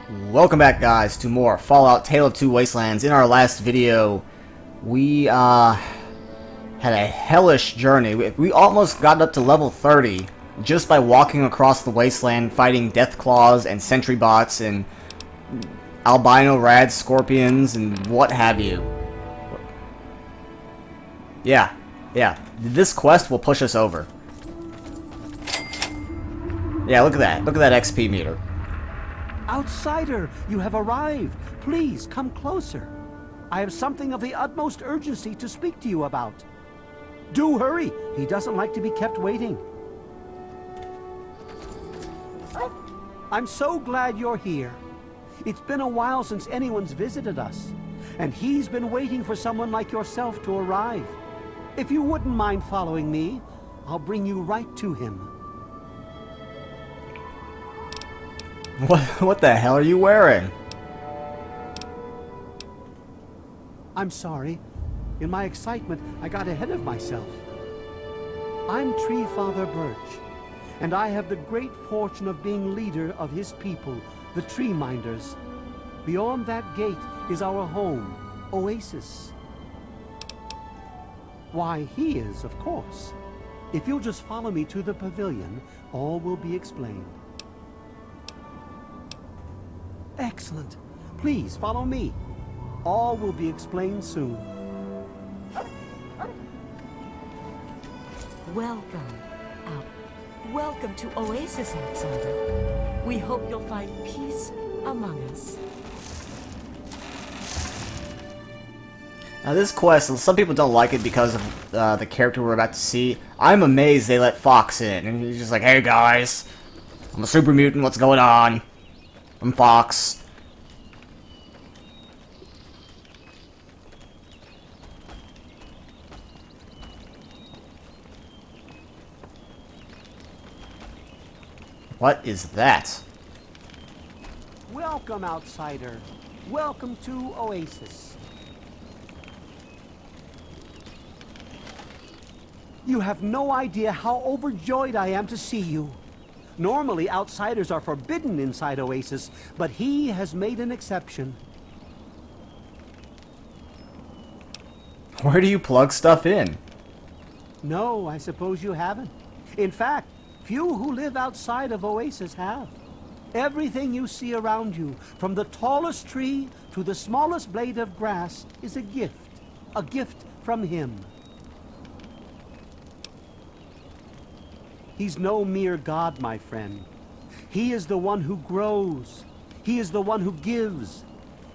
Welcome back, guys, to more Fallout Tale of Two Wastelands. In our last video, we had a hellish journey. We almost got up to level 30 just by walking across the wasteland, fighting death claws and sentry bots and albino rad scorpions and what have you. Yeah. This quest will push us over. Yeah, look at that. Look at that XP meter. Outsider, you have arrived. Please, come closer. I have something of the utmost urgency to speak to you about. Do hurry. He doesn't like to be kept waiting. I'm so glad you're here. It's been a while since anyone's visited us, and he's been waiting for someone like yourself to arrive. If you wouldn't mind following me, I'll bring you right to him. What the hell are you wearing? I'm sorry. In my excitement, I got ahead of myself. I'm Tree Father Birch, and I have the great fortune of being leader of his people, the Tree Minders. Beyond that gate is our home, Oasis. Why, he is, of course. If you'll just follow me to the pavilion, all will be explained. Excellent. Please follow me. All will be explained soon. Welcome to Oasis, Outsider. We hope you'll find peace among us. Now this quest, some people don't like it because of the character we're about to see. I'm amazed they let Fox in, and he's just like, "Hey guys, I'm a super mutant, what's going on? I'm Fox." What is that? Welcome, Outsider. Welcome to Oasis. You have no idea how overjoyed I am to see you. Normally, outsiders are forbidden inside Oasis, but he has made an exception. Where do you plug stuff in? No, I suppose you haven't. In fact, few who live outside of Oasis have. Everything you see around you, from the tallest tree to the smallest blade of grass, is a gift from him. He's no mere god, my friend. He is the one who grows. He is the one who gives.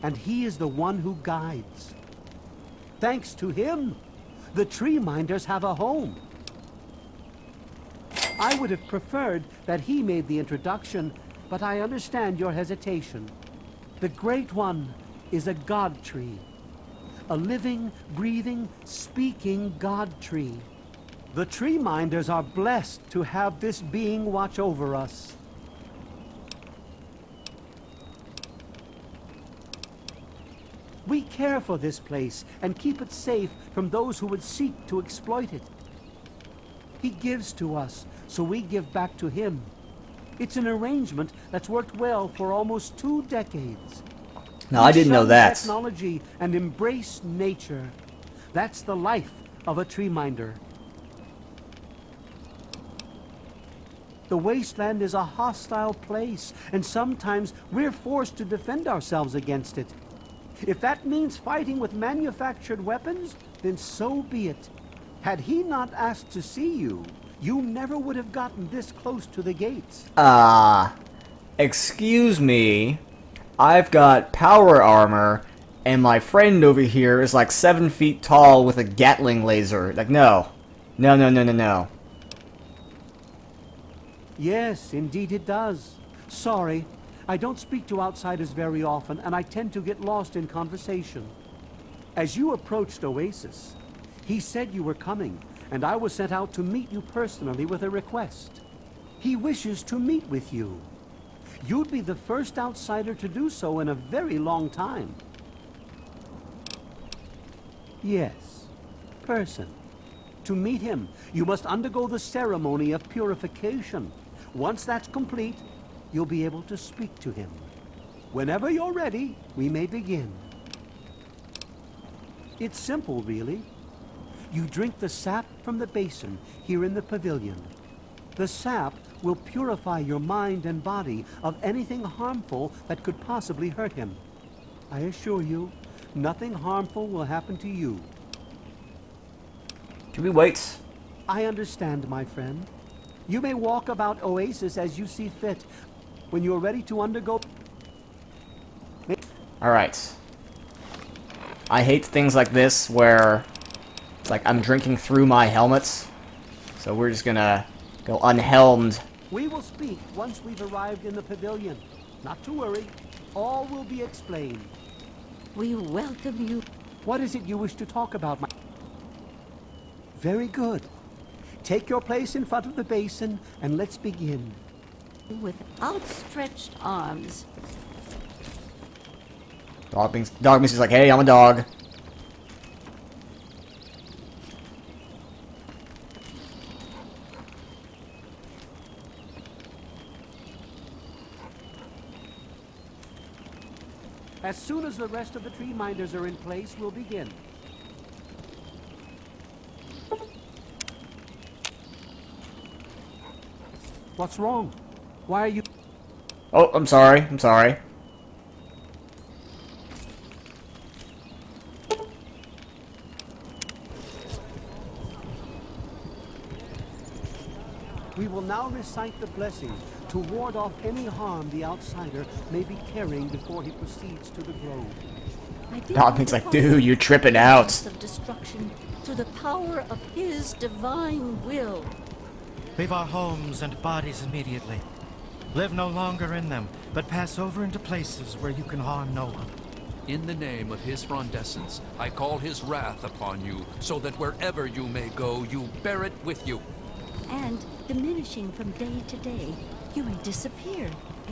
And he is the one who guides. Thanks to him, the Tree Minders have a home. I would have preferred that he made the introduction, but I understand your hesitation. The Great One is a god tree. A living, breathing, speaking god tree. The Tree Minders are blessed to have this being watch over us. We care for this place and keep it safe from those who would seek to exploit it. He gives to us, so we give back to him. It's an arrangement that's worked well for almost 2 decades. No, I didn't know that. Technology and embrace nature. That's the life of a Tree Minder. The wasteland is a hostile place, and sometimes we're forced to defend ourselves against it. If that means fighting with manufactured weapons, then so be it. Had he not asked to see you, you never would have gotten this close to the gates. Excuse me. I've got power armor, and my friend over here is like 7 feet tall with a Gatling laser. Like, no. No. Yes, indeed it does. Sorry, I don't speak to outsiders very often, and I tend to get lost in conversation. As you approached Oasis, he said you were coming, and I was sent out to meet you personally with a request. He wishes to meet with you. You'd be the first outsider to do so in a very long time. Yes, person. To meet him, you must undergo the ceremony of purification. Once that's complete, you'll be able to speak to him. Whenever you're ready, we may begin. It's simple, really. You drink the sap from the basin here in the pavilion. The sap will purify your mind and body of anything harmful that could possibly hurt him. I assure you, nothing harmful will happen to you. Should we wait? I understand, my friend. You may walk about Oasis as you see fit. When you're ready to undergo... Alright. I hate things like this where it's like I'm drinking through my helmets. So we're just gonna go unhelmed. We will speak once we've arrived in the pavilion. Not to worry. All will be explained. We welcome you. What is it you wish to talk about, my... Very good. Take your place in front of the basin, and let's begin. With outstretched arms. Dog means he's like, hey, I'm a dog. As soon as the rest of the tree minders are in place, we'll begin. What's wrong? Why are you... Oh, I'm sorry. I'm sorry. We will now recite the blessing to ward off any harm the outsider may be carrying before he proceeds to the grove. Dog means like, dude, you're tripping out. Of destruction through the power of his divine will. Leave our homes and bodies immediately. Live no longer in them, but pass over into places where you can harm no one. In the name of his frondescence, I call his wrath upon you, so that wherever you may go, you bear it with you. And, diminishing from day to day, you may disappear,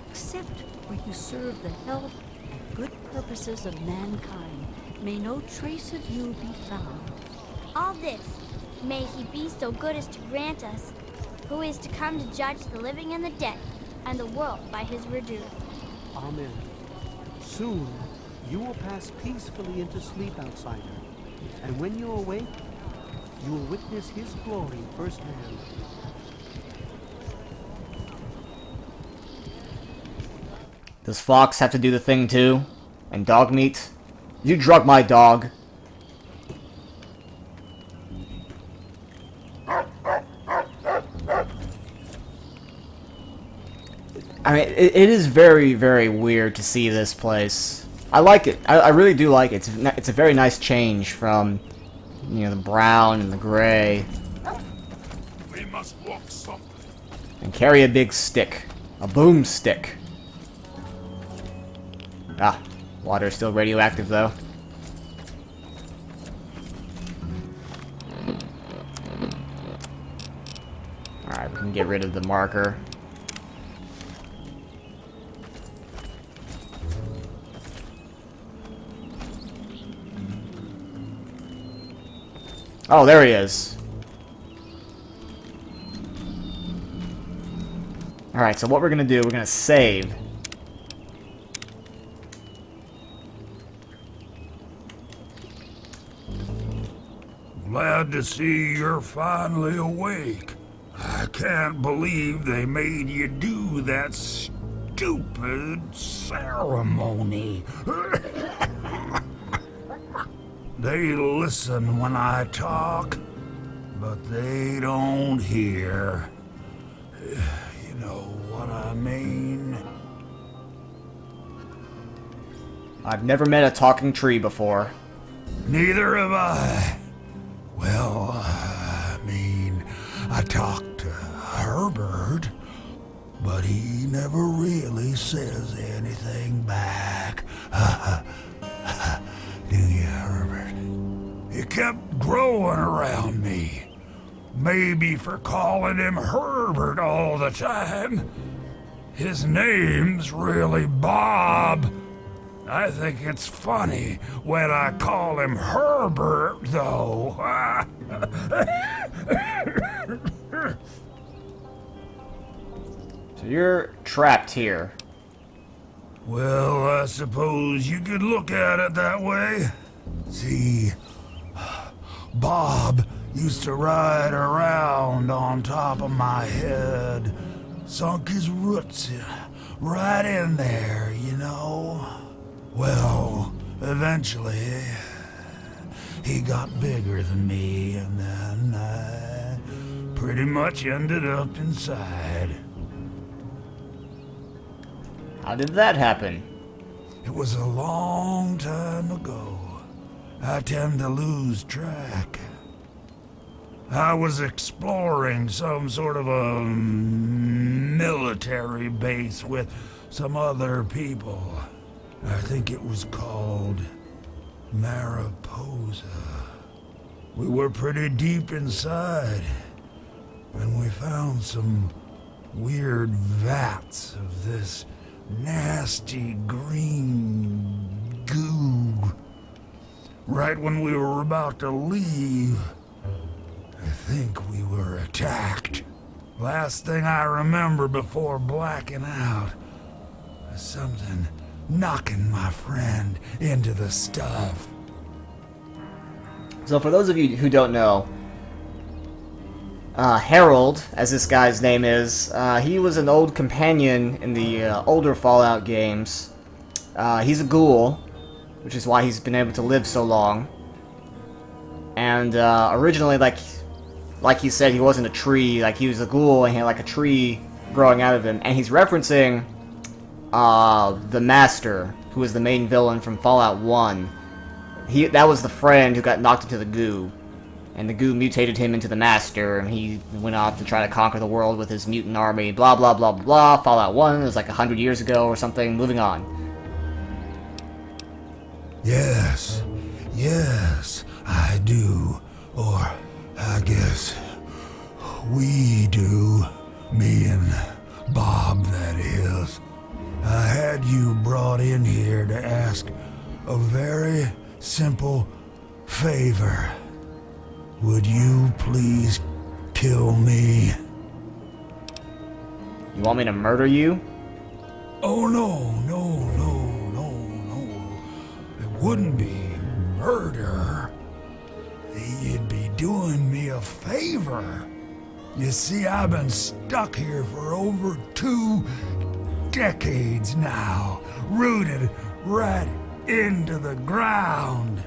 except where you serve the health and good purposes of mankind. May no trace of you be found. All this, may he be so good as to grant us, who is to come to judge the living and the dead, and the world by his verdure. Amen. Soon, you will pass peacefully into sleep, outsider. And when you awake, you will witness his glory firsthand. Does Fox have to do the thing too? And dog meat? You drug my dog. I mean, it is very, very weird to see this place. I like it. I really do like it. It's a very nice change from, you know, the brown and the gray. We must walk softly. And carry a big stick. A boomstick. Ah, water is still radioactive though. Alright, we can get rid of the marker. Oh, there he is. Alright, so what we're gonna do, we're gonna save. Glad to see you're finally awake. I can't believe they made you do that stupid ceremony. They listen when I talk, but they don't hear. You know what I mean? I've never met a talking tree before. Neither have I. Well, I mean, I talked to Herbert, but he never really says anything back. Do you, Herbert? He kept growing around me. Maybe for calling him Herbert all the time. His name's really Bob. I think it's funny when I call him Herbert, though. So you're trapped here. Well, I suppose you could look at it that way. See, Bob used to ride around on top of my head. Sunk his roots right in there, you know. Well, eventually, he got bigger than me, and then I pretty much ended up inside. How did that happen? It was a long time ago. I tend to lose track. I was exploring some sort of a military base with some other people. I think it was called Mariposa. We were pretty deep inside when we found some weird vats of this nasty green goo. Right when we were about to leave, I think we were attacked. Last thing I remember before blacking out was something knocking my friend into the stuff. So for those of you who don't know, Harold, as this guy's name is, he was an old companion in the older Fallout games. He's a ghoul, which is why he's been able to live so long. And originally, like he said, he wasn't a tree. Like, he was a ghoul, and he had like a tree growing out of him. And he's referencing the Master, who was the main villain from Fallout 1. That was the friend who got knocked into the goo. And the goo mutated him into the Master, and he went off to try to conquer the world with his mutant army, blah blah blah blah blah. Fallout 1 was like 100 years ago or something. Moving on. Yes, I do. Or, I guess, we do. Me and Bob, that is. I had you brought in here to ask a very simple favor. Would you please kill me? You want me to murder you? Oh, no. It wouldn't be murder. You'd be doing me a favor. You see, I've been stuck here for over 2 decades now, rooted right into the ground.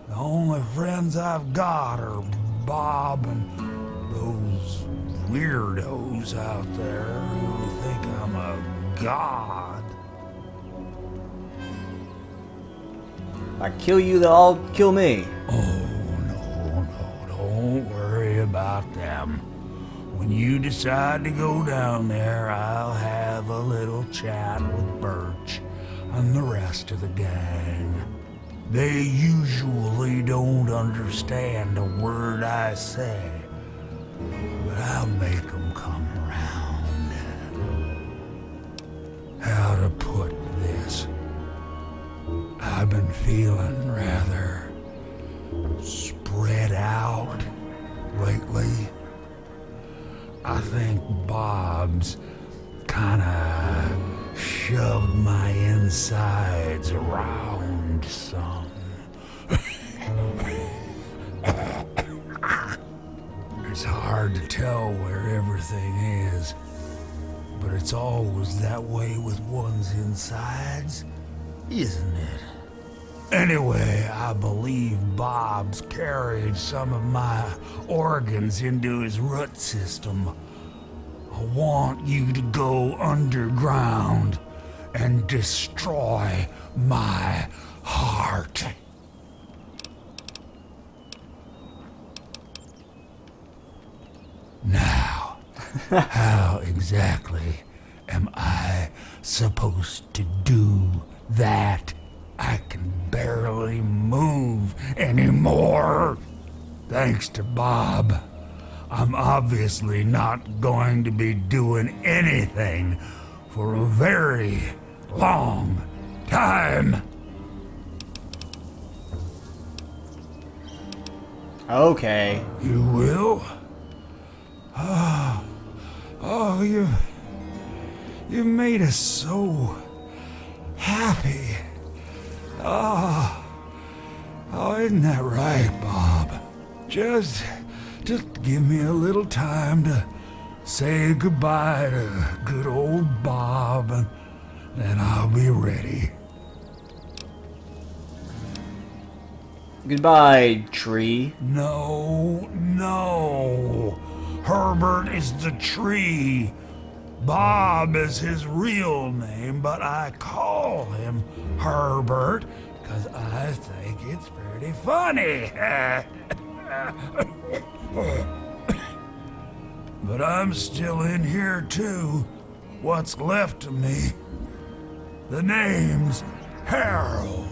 The only friends I've got are Bob and those weirdos out there who think I'm a god. If I kill you, they'll all kill me. Oh, no, don't worry about them. When you decide to go down there, I'll have a little chat with Birch and the rest of the gang. They usually don't understand a word I say, but I'll make them come around. How to put this? I've been feeling rather spread out lately. I think Bob's kinda shoved my insides around some. It's hard to tell where everything is, but it's always that way with one's insides, isn't it? Anyway, I believe Bob's carried some of my organs into his root system. I want you to go underground and destroy my heart. Now, how exactly am I supposed to do that? I can barely move anymore. Thanks to Bob, I'm obviously not going to be doing anything for a very long time. Okay. You will? Oh, you made us so happy. Oh, isn't that right, Bob? Just give me a little time to say goodbye to good old Bob, and then I'll be ready. Goodbye, tree. No. Herbert is the tree. Bob is his real name, but I call him Herbert because I think it's pretty funny. But I'm still in here too. What's left of me? The name's Harold.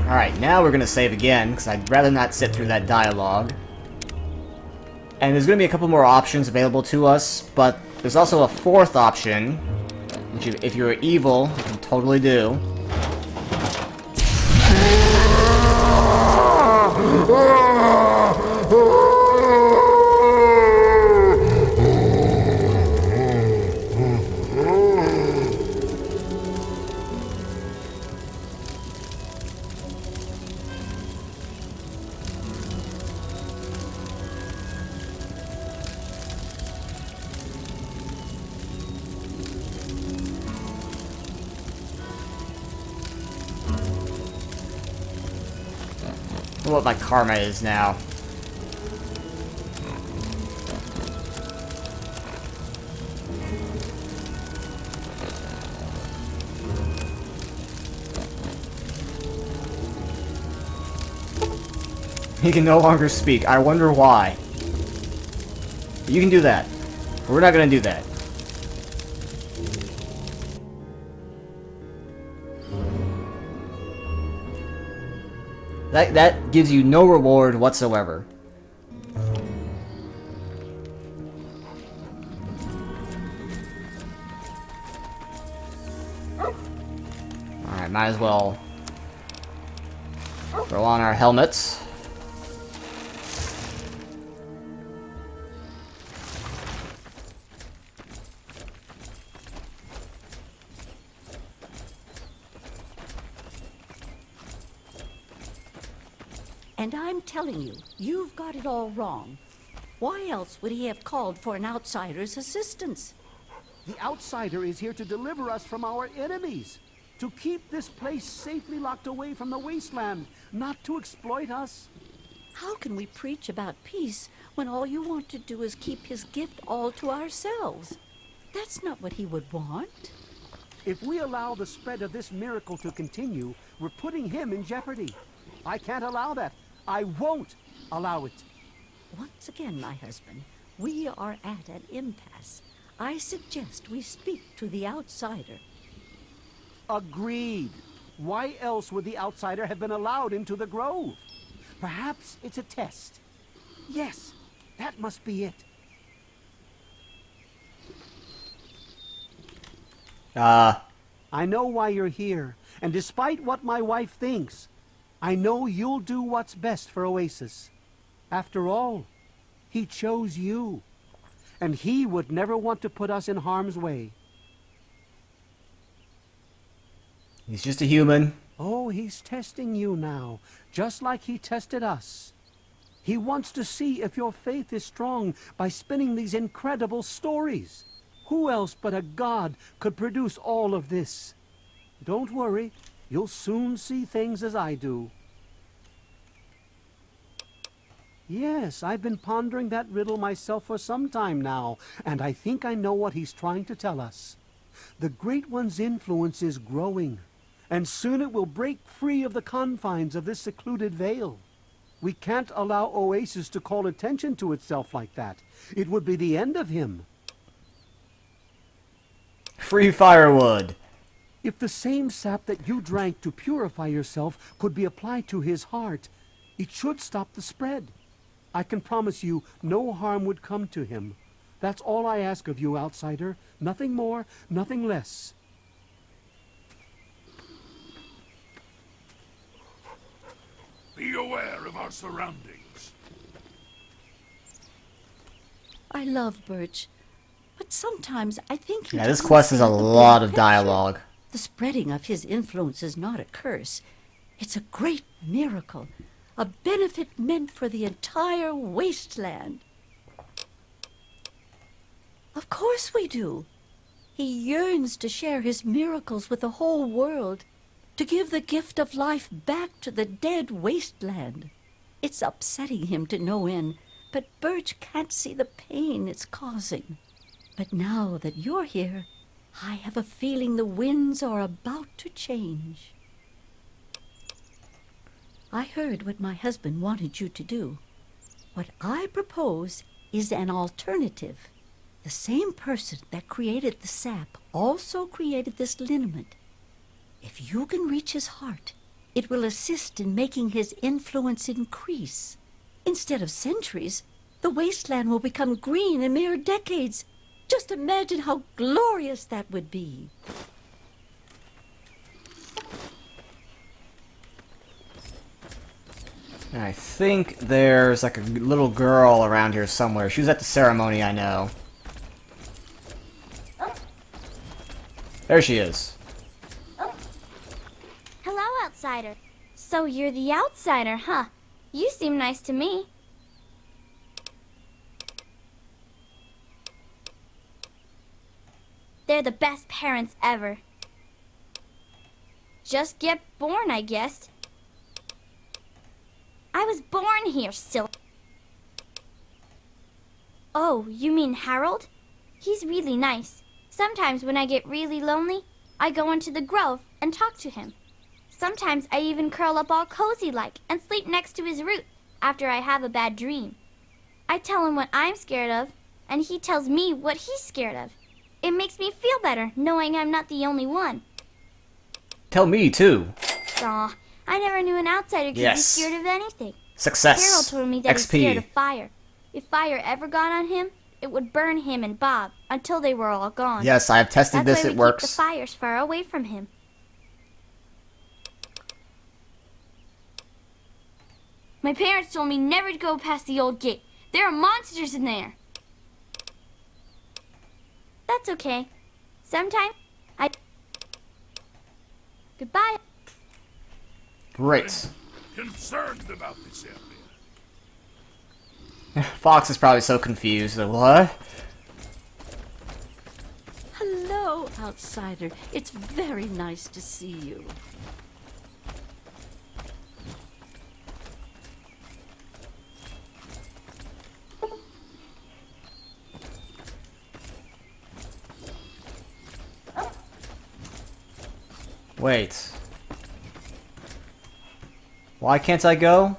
Alright, now we're going to save again, because I'd rather not sit through that dialogue. And there's going to be a couple more options available to us, but there's also a fourth option, which if you're evil, you can totally do. I don't know what my karma is now. He can no longer speak. I wonder why. You can do that. We're not gonna do that. That gives you no reward whatsoever. Alright, might as well throw on our helmets. And I'm telling you, you've got it all wrong. Why else would he have called for an outsider's assistance? The outsider is here to deliver us from our enemies, to keep this place safely locked away from the wasteland, not to exploit us. How can we preach about peace when all you want to do is keep his gift all to ourselves? That's not what he would want. If we allow the spread of this miracle to continue, we're putting him in jeopardy. I can't allow that. I won't allow it. Once again, my husband, we are at an impasse. I suggest we speak to the outsider. Agreed. Why else would the outsider have been allowed into the grove? Perhaps it's a test. Yes, that must be it. I know why you're here, and despite what my wife thinks, I know you'll do what's best for Oasis. After all, he chose you, and he would never want to put us in harm's way. He's just a human. Oh, he's testing you now, just like he tested us. He wants to see if your faith is strong by spinning these incredible stories. Who else but a god could produce all of this? Don't worry, you'll soon see things as I do. Yes, I've been pondering that riddle myself for some time now, and I think I know what he's trying to tell us. The Great One's influence is growing, and soon it will break free of the confines of this secluded vale. We can't allow Oasis to call attention to itself like that. It would be the end of him. Free firewood. If the same sap that you drank to purify yourself could be applied to his heart, it should stop the spread. I can promise you no harm would come to him. That's all I ask of you, outsider. Nothing more, nothing less. Be aware of our surroundings. I love Birch, but sometimes I think he Yeah, this doesn't quest is see a the big lot of picture. dialogue. The spreading of his influence is not a curse. It's a great miracle, a benefit meant for the entire wasteland. Of course we do. He yearns to share his miracles with the whole world, to give the gift of life back to the dead wasteland. It's upsetting him to no end, but Birch can't see the pain it's causing. But now that you're here, I have a feeling the winds are about to change. I heard what my husband wanted you to do. What I propose is an alternative. The same person that created the sap also created this liniment. If you can reach his heart, it will assist in making his influence increase. Instead of centuries, the wasteland will become green in mere decades. Just imagine how glorious that would be. And I think there's like a little girl around here somewhere. She was at the ceremony, I know. There she is. Hello, outsider. So you're the outsider, huh? You seem nice to me. They're the best parents ever. Just get born, I guess. I was born here, silly. Oh, you mean Harold? He's really nice. Sometimes when I get really lonely, I go into the grove and talk to him. Sometimes I even curl up all cozy-like and sleep next to his root after I have a bad dream. I tell him what I'm scared of, and he tells me what he's scared of. It makes me feel better knowing I'm not the only one. Tell me, too. Aw, I never knew an outsider could be scared of anything. Success. Harold told me that XP. he's scared of fire. If fire ever got on him, it would burn him and Bob until they were all gone. Yes, I have tested That's this. why It we works. keep the fires far away from him. My parents told me never to go past the old gate. There are monsters in there. That's okay. Sometime I... Goodbye. Great. Concerned about this area. Fox is probably so confused. Like, what? Hello, outsider. It's very nice to see you. Wait. Why can't I go?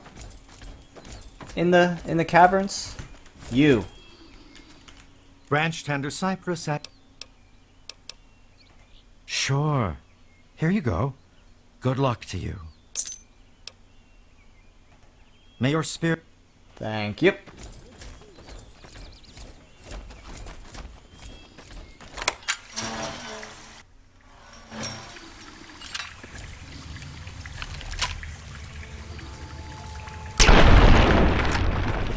In the caverns? You. Branch tender cypress at... Sure. Here you go. Good luck to you. May your spirit... Thank you.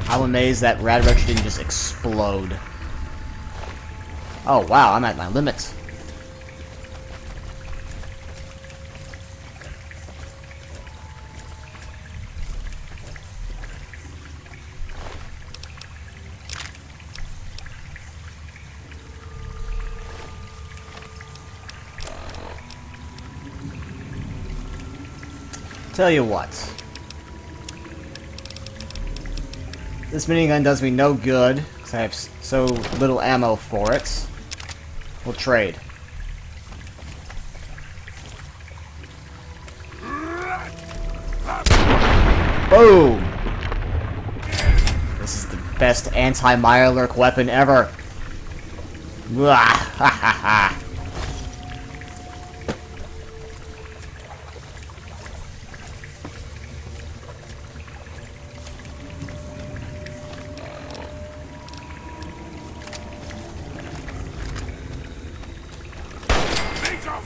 I'm amazed that Radwreck didn't just explode. Oh wow, I'm at my limit. Tell you what. This minigun does me no good, because I have so little ammo for it. We'll trade. Boom! This is the best anti-Mirelurk weapon ever. Wah, ha ha ha.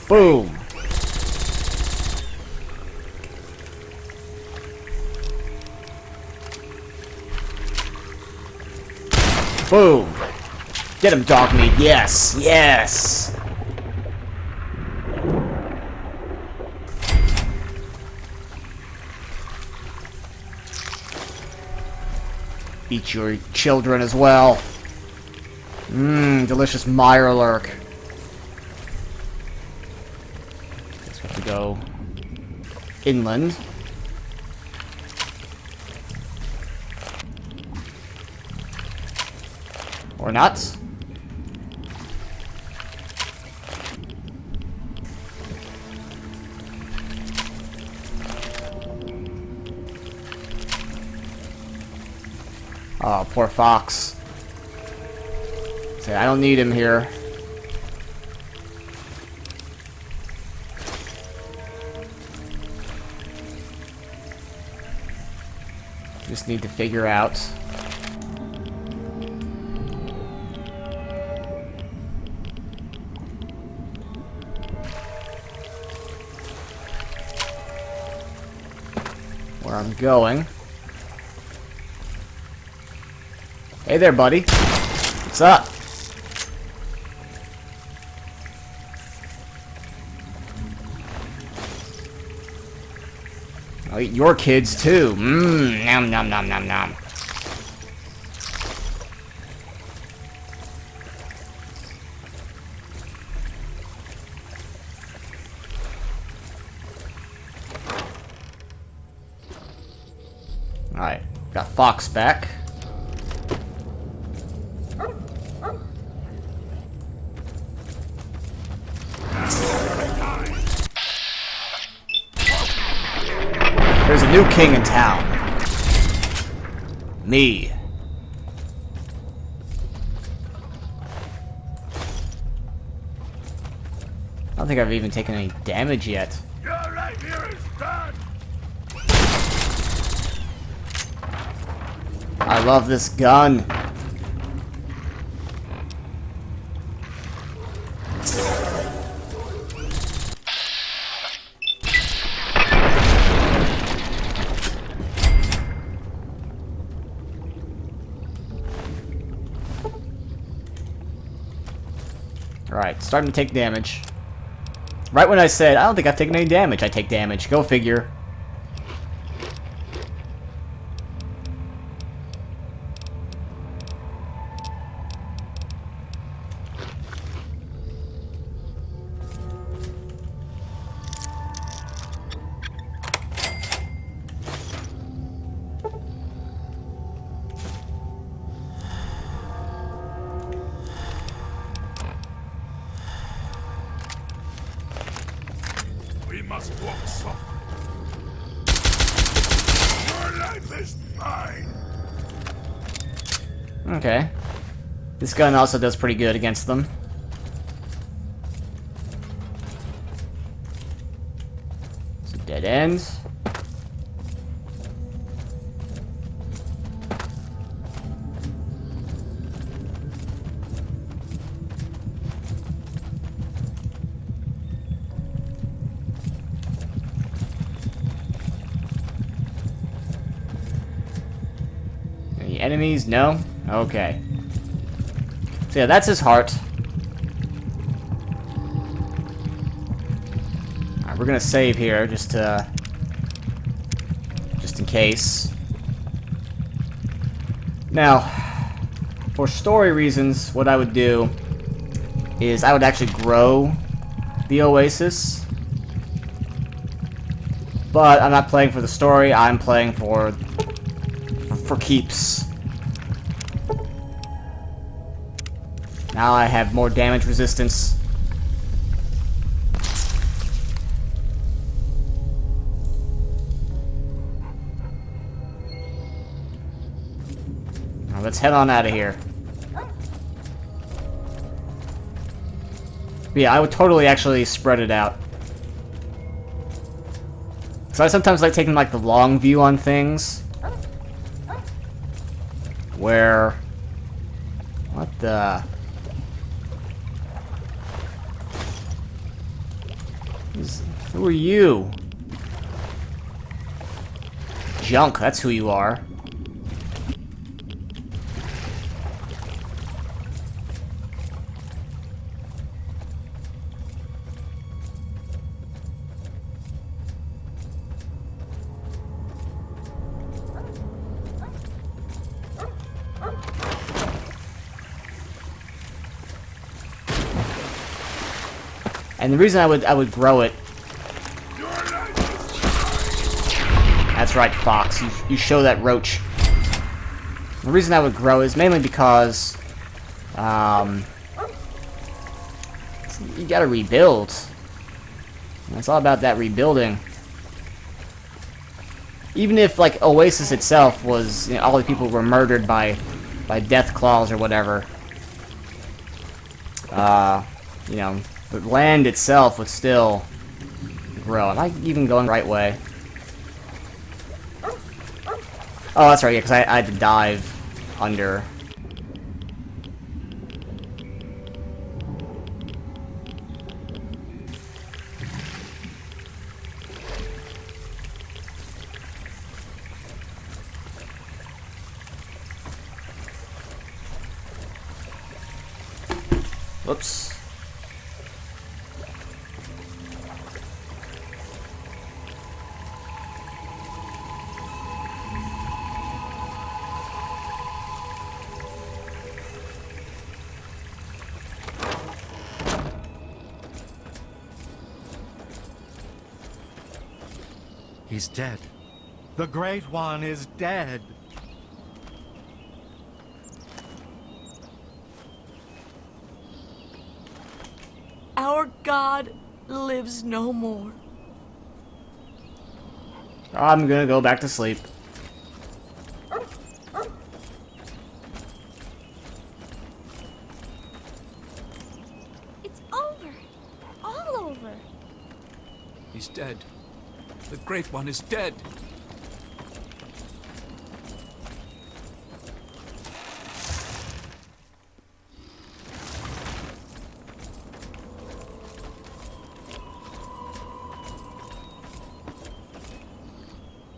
Boom! Boom. Get him, dog meat. Yes. Yes. Eat your children as well. Mmm, delicious Mirelurk. Guess we have to go inland. Or not. Oh, poor Fox. Say, I don't need him here. Just need to figure out where I'm going. Hey there, buddy. What's up? I'll eat your kids too. Mmm, nom nom nom nom nom. Alright, got Fox back. There's a new king in town. Me. I don't think I've even taken any damage yet. Your life here is done. I love this gun. Alright, starting to take damage. Right when I said, I don't think I've taken any damage, I take damage. Go figure. We must walk softly. Your life is mine. Okay. This gun also does pretty good against them. It's a dead end. Any enemies? No? Okay. So yeah, that's his heart. Alright, we're gonna save here just in case. Now, for story reasons, what I would do is I would actually grow the Oasis. But I'm not playing for the story, I'm playing for keeps. Now I have more damage resistance. Now let's head on out of here. But yeah, I would totally actually spread it out. So I sometimes like taking like the long view on things. Where... What the... Who are you? Junk, that's who you are. And the reason I would grow it... That's right, Fox. You show that roach. The reason I would grow is mainly because... you gotta rebuild. And it's all about that rebuilding. Even if, like, Oasis itself was... You know, all the people were murdered by death claws or whatever. You know, the land itself would still grow. Am I even going the right way? Oh, that's right, yeah, because I had to dive under. Whoops. He's dead. The Great One is dead. Our God lives no more. I'm gonna go back to sleep. It's over. All over. He's dead. The Great One is dead.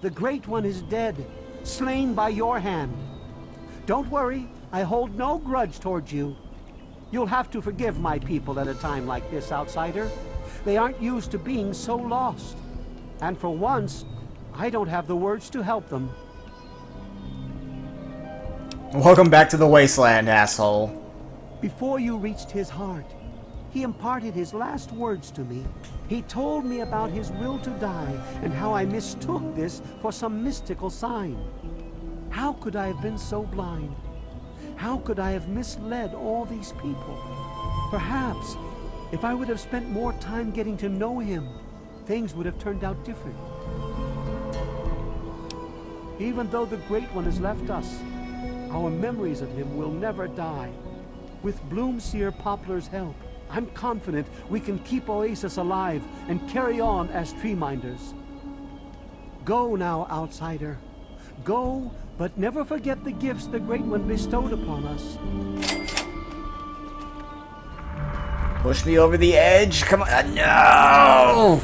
The Great One is dead, slain by your hand. Don't worry, I hold no grudge towards you. You'll have to forgive my people at a time like this, outsider. They aren't used to being so lost. And for once, I don't have the words to help them. Welcome back to the Wasteland, asshole. Before you reached his heart, he imparted his last words to me. He told me about his will to die and how I mistook this for some mystical sign. How could I have been so blind? How could I have misled all these people? Perhaps, if I would have spent more time getting to know him, things would have turned out different. Even though the Great One has left us, our memories of him will never die. With Bloomseer Poplar's help, I'm confident we can keep Oasis alive and carry on as tree minders. Go now, outsider. Go, but never forget the gifts the Great One bestowed upon us. Push me over the edge. Come on. No!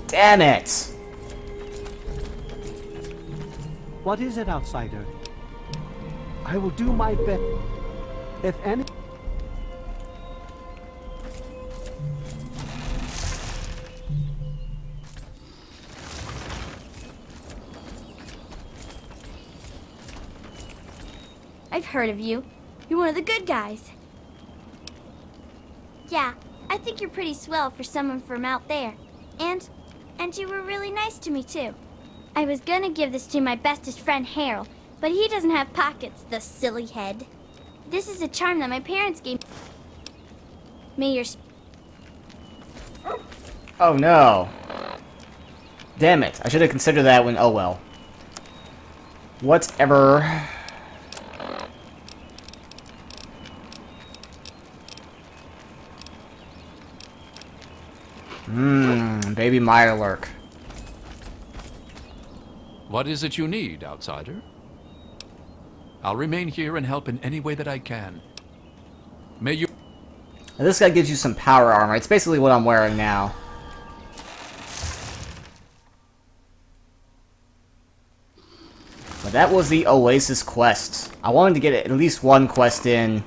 Damn it! What is it, outsider? I will do my best. If any... I've heard of you. You're one of the good guys. Yeah, I think you're pretty swell for someone from out there. And you were really nice to me, too. I was gonna give this to my bestest friend, Harold, but he doesn't have pockets, the silly head. This is a charm that my parents gave me. May your... Oh no. Damn it. I should have considered that when... Oh well. Whatever. Baby Mirelurk. What is it you need, outsider? I'll remain here and help in any way that I can. May you... Now, this guy gives you some power armor. It's basically what I'm wearing now. But that was the Oasis quest. I wanted to get at least one quest in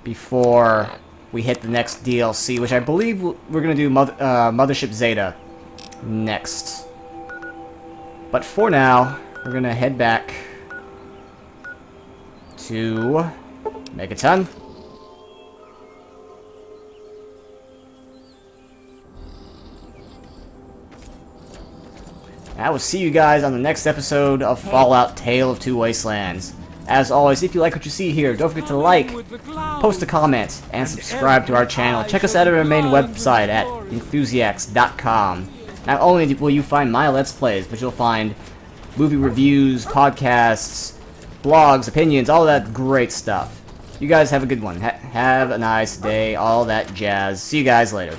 before we hit the next DLC, which I believe we're going to do Mothership Zeta next. But for now, we're going to head back to Megaton. I will see you guys on the next episode of Fallout Tale of Two Wastelands. As always, if you like what you see here, don't forget to like, post a comment, and subscribe to our channel. Check us out at our main website at enthusiasts.com. Not only will you find my Let's Plays, but you'll find movie reviews, podcasts, blogs, opinions, all that great stuff. You guys have a good one. Have a nice day, all that jazz. See you guys later.